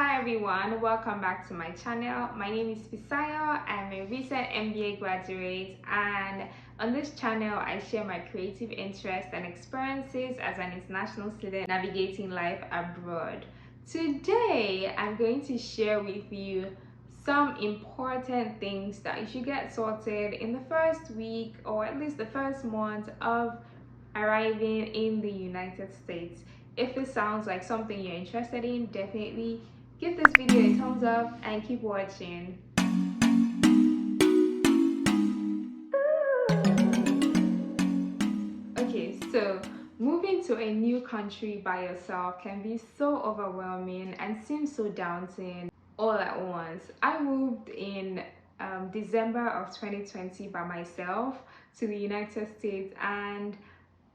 Hi everyone, welcome back to my channel. My name is Fisayo. I'm a recent MBA graduate, and on this channel I share my creative interests and experiences as an international student navigating life abroad. Today I'm going to share with you some important things that you should get sorted in the first week or at least the first month of arriving in the United States. If this sounds like something you're interested in, definitely give this video a thumbs up and keep watching. Okay, so moving to a new country by yourself can be so overwhelming and seem so daunting all at once. I moved in December of 2020 by myself to the United States, and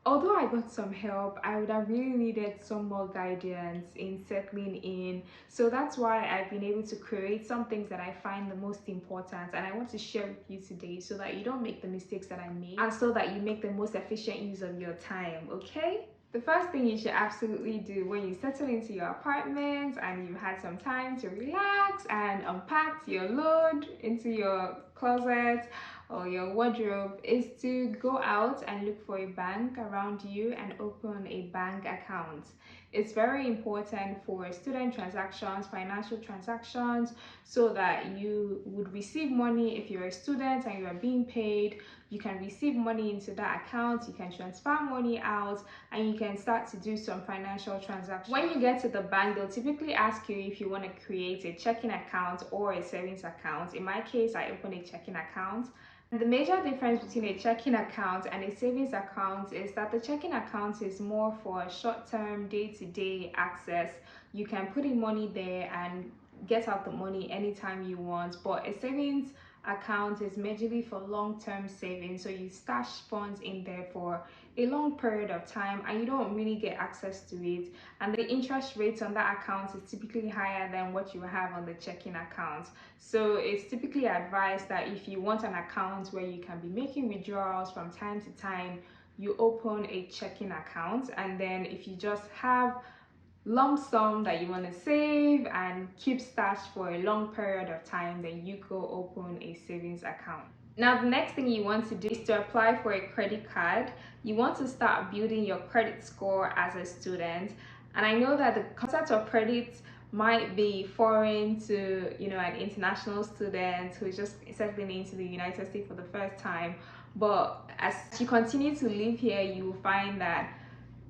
although I got some help, I would have really needed some more guidance in settling in. So that's why I've been able to create some things that I find the most important, and I want to share with you today so that you don't make the mistakes that I made and so that you make the most efficient use of your time, okay? The first thing you should absolutely do when you settle into your apartment and you've had some time to relax and unpack your load into your closet or your wardrobe is to go out and look for a bank around you and open a bank account. It's very important for student transactions, financial transactions, so that you would receive money if you're a student and you are being paid. You can receive money into that account, you can transfer money out, and you can start to do some financial transactions. When you get to the bank, they'll typically ask you if you want to create a checking account or a savings account. In my case, I opened a checking account. The major difference between a checking account and a savings account is that the checking account is more for short-term, day-to-day access. You can put in money there and get out the money anytime you want, but a savings account is majorly for long-term savings, so you stash funds in there for a long period of time and you don't really get access to it, and the interest rates on that account is typically higher than what you have on the checking account. So it's typically advised that if you want an account where you can be making withdrawals from time to time, you open a checking account, and then if you just have lump sum that you want to save and keep stashed for a long period of time, then you go open a savings account. Now, the next thing you want to do is to apply for a credit card. You want to start building your credit score as a student. And I know that the concept of credit might be foreign to, an international student who is just settling into the United States for the first time. But as you continue to live here, you will find that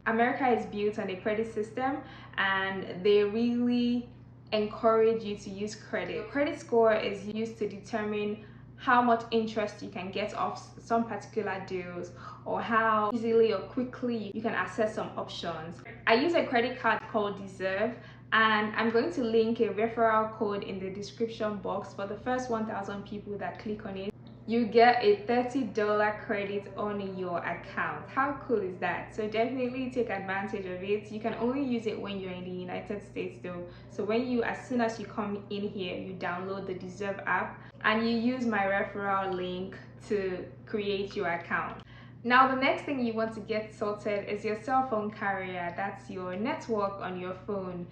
America is built on a credit system, and they really encourage you to use credit. Your credit score is used to determine how much interest you can get off some particular deals, or how easily or quickly you can access some options. I use a credit card called Deserve, and I'm going to link a referral code in the description box for the first 1,000 people that click on it. You get a $30 credit on your account. How cool is that? So definitely take advantage of it. You can only use it when you're in the United States though. So as soon as you come in here, you download the Deserve app and you use my referral link to create your account. Now, the next thing you want to get sorted is your cell phone carrier. That's your network on your phone.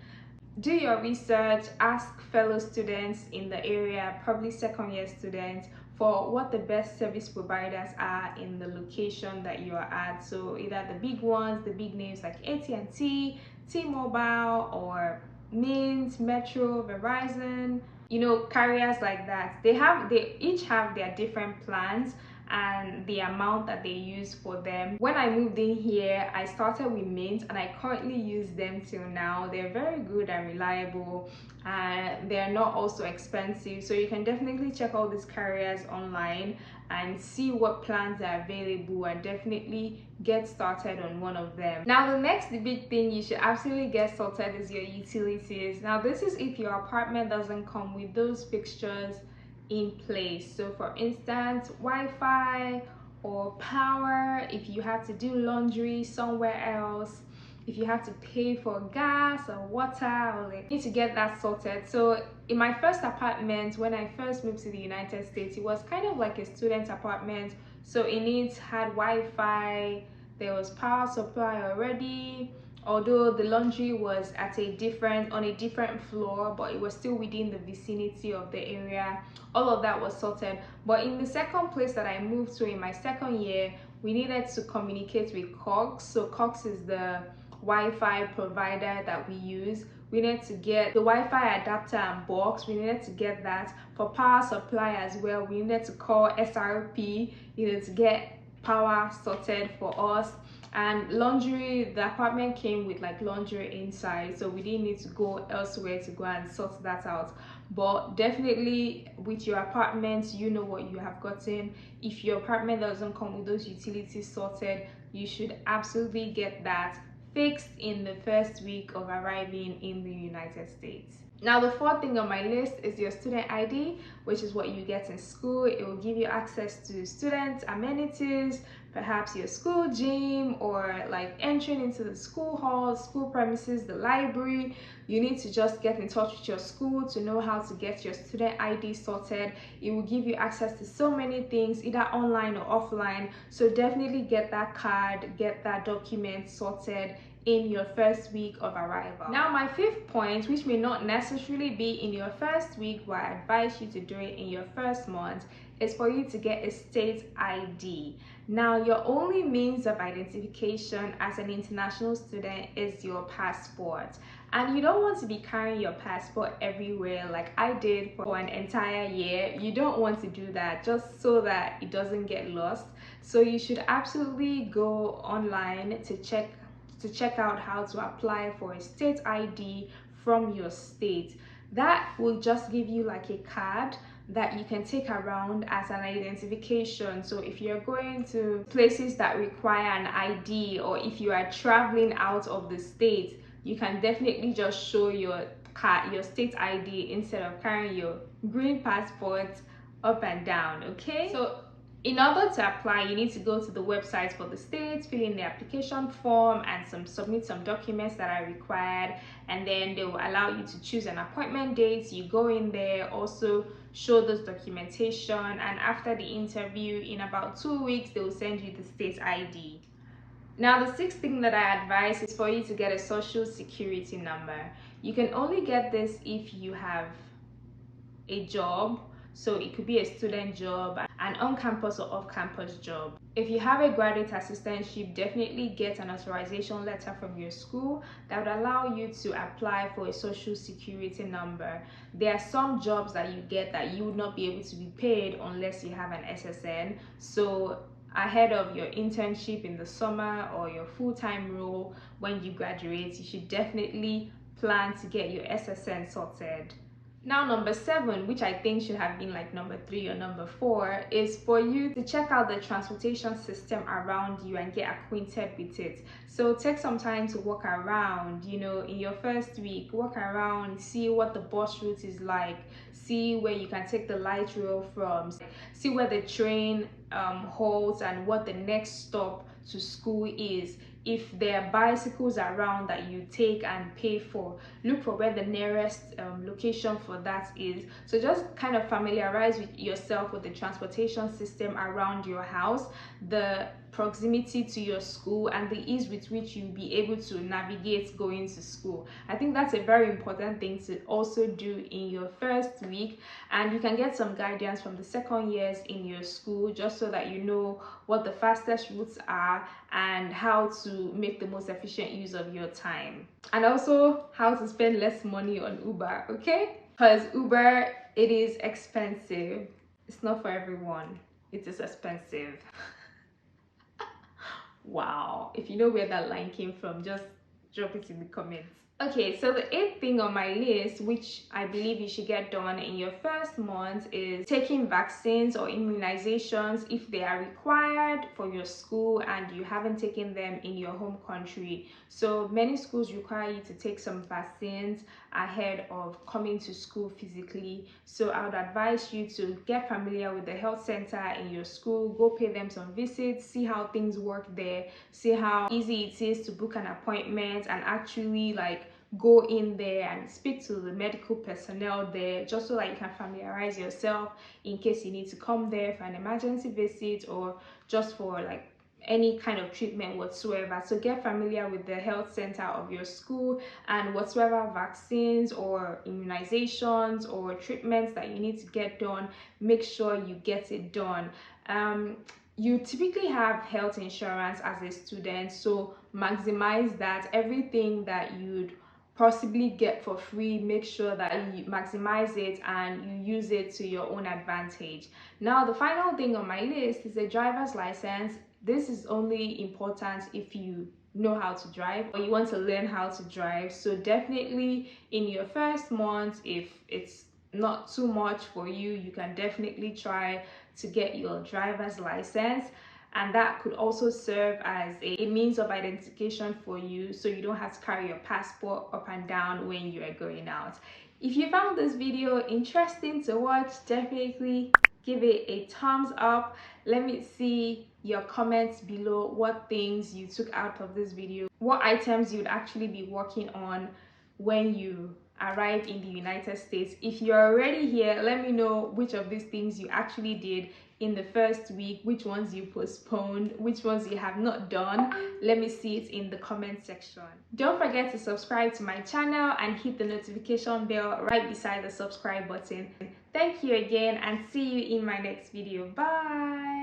Do your research, ask fellow students in the area, probably second year students, for what the best service providers are in the location that you are at. So either the big ones, the big names like AT&T, T-Mobile, or Mint, Metro, Verizon, carriers like that. They each have their different plans and the amount that they use for them. When I moved in here, I started with Mint and I currently use them till now. They're very good and reliable, and they're not also expensive. So you can definitely check all these carriers online and see what plans are available and definitely get started on one of them. Now, the next big thing you should absolutely get sorted is your utilities. Now, this is if your apartment doesn't come with those fixtures in place. So for instance, Wi-Fi or power, if you have to do laundry somewhere else, if you have to pay for gas or water, or you need to get that sorted. So in my first apartment, when I first moved to the United States, it was kind of like a student apartment. So it had Wi-Fi, there was power supply already, although the laundry was on a different floor, but it was still within the vicinity of the area. All of that was sorted. But in the second place that I moved to in my second year, we needed to communicate with Cox. So Cox is the Wi-Fi provider that we use. We needed to get the Wi-Fi adapter and box. We needed to get that. For power supply as well, we needed to call SRP, to get power sorted for us. And laundry, the apartment came with like laundry inside, so we didn't need to go elsewhere to go and sort that out. But definitely with your apartment, you know what you have gotten. If your apartment doesn't come with those utilities sorted, you should absolutely get that fixed in the first week of arriving in the United States. Now, the fourth thing on my list is your student ID, which is what you get in school. It will give you access to student amenities, perhaps your school gym, or like entering into the school hall, school premises, the library. You need to just get in touch with your school to know how to get your student ID sorted. It will give you access to so many things, either online or offline. So definitely get that card, get that document sorted in your first week of arrival. Now, my fifth point, which may not necessarily be in your first week, but I advise you to do it in your first month, is for you to get a state ID. Now, your only means of identification as an international student is your passport. And you don't want to be carrying your passport everywhere like I did for an entire year. You don't want to do that, just so that it doesn't get lost. So you should absolutely go online to check out how to apply for a state ID from your state. That will just give you like a card that you can take around as an identification. So if you're going to places that require an ID, or if you are traveling out of the state, you can definitely just show your card, your state ID, instead of carrying your green passport up and down. Okay, so in order to apply, you need to go to the website for the state, fill in the application form, and submit some documents that are required, and then they will allow you to choose an appointment date. You go in there, also show those documentation, and after the interview in about 2 weeks, they will send you the state ID. Now, the sixth thing that I advise is for you to get a social security number. You can only get this if you have a job. So it could be a student job, an on-campus or off-campus job. If you have a graduate assistantship, definitely get an authorization letter from your school that would allow you to apply for a social security number. There are some jobs that you get that you would not be able to be paid unless you have an SSN. So ahead of your internship in the summer or your full-time role when you graduate, you should definitely plan to get your SSN sorted. Now, number 7, which I think should have been like number 3 or number 4, is for you to check out the transportation system around you and get acquainted with it. So take some time to walk around, in your first week, walk around, see what the bus route is like, see where you can take the light rail from, see where the train halts and what the next stop to school is. If there are bicycles around that you take and pay for, look for where the nearest location for that is. So just kind of familiarize with yourself with the transportation system around your house, the proximity to your school, and the ease with which you'll be able to navigate going to school. I think that's a very important thing to also do in your first week, and you can get some guidance from the second years in your school, just so that you know what the fastest routes are and how to make the most efficient use of your time, and also how to spend less money on Uber, okay? Because Uber, it is expensive. It's not for everyone. It is expensive. Wow, if you know where that line came from, just drop it in the comments. Okay, so the 8th thing on my list, which I believe you should get done in your first month, is taking vaccines or immunizations if they are required for your school and you haven't taken them in your home country. So many schools require you to take some vaccines ahead of coming to school physically. So I would advise you to get familiar with the health center in your school, go pay them some visits, see how things work there, see how easy it is to book an appointment, and actually like go in there and speak to the medical personnel there, just so that you can familiarize yourself in case you need to come there for an emergency visit or just for like any kind of treatment whatsoever. So get familiar with the health center of your school, and whatsoever vaccines or immunizations or treatments that you need to get done, make sure you get it done. You typically have health insurance as a student, so maximize that. Everything that you'd possibly get for free, make sure that you maximize it and you use it to your own advantage. Now, the final thing on my list is a driver's license. This is only important if you know how to drive or you want to learn how to drive. So definitely in your first month, if it's not too much for you, you can definitely try to get your driver's license, and that could also serve as a means of identification for you, so you don't have to carry your passport up and down when you are going out. If you found this video interesting to watch, definitely give it a thumbs up. Let me see your comments below, what things you took out of this video, what items you would actually be working on when you arrive in the United States. If you're already here, let me know which of these things you actually did in the first week, which ones you postponed, which ones you have not done. Let me see it in the comment section. Don't forget to subscribe to my channel and hit the notification bell right beside the subscribe button. Thank you again, and see you in my next video. Bye.